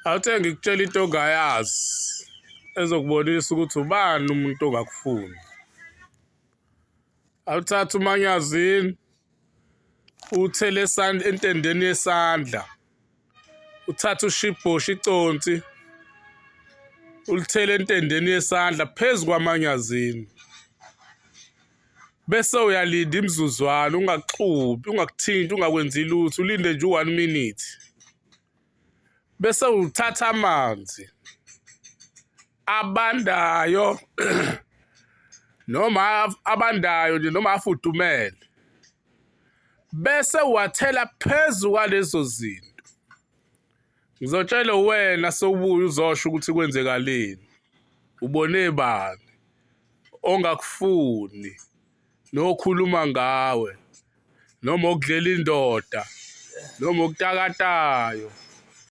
Awuthe ngikutshela into ongayazi ezokubonisa ukuthi ubani umuntu ongakufuni. Awuthathe umanyazini uthele entendeni yesandla, uthathe ushibhoshe iconsi ulithele entendeni yesandla phezu kwamanyazini, bese uyalinda imizuzwana, ungakuxubi, ungakuthinti, ungakwenzi lutho, ulinde nje u-1 minute. Bese uthatha amanzi abandayo noma abandayo nje noma afudumele, bese uwathela phezu kwalezo zinto. Ngizotshela wena sowubuya uzosho ukuthi kwenzekaleni. Ubone bani ongakufuni nokhuluma ngawe noma okudlela indoda noma okutakatayo.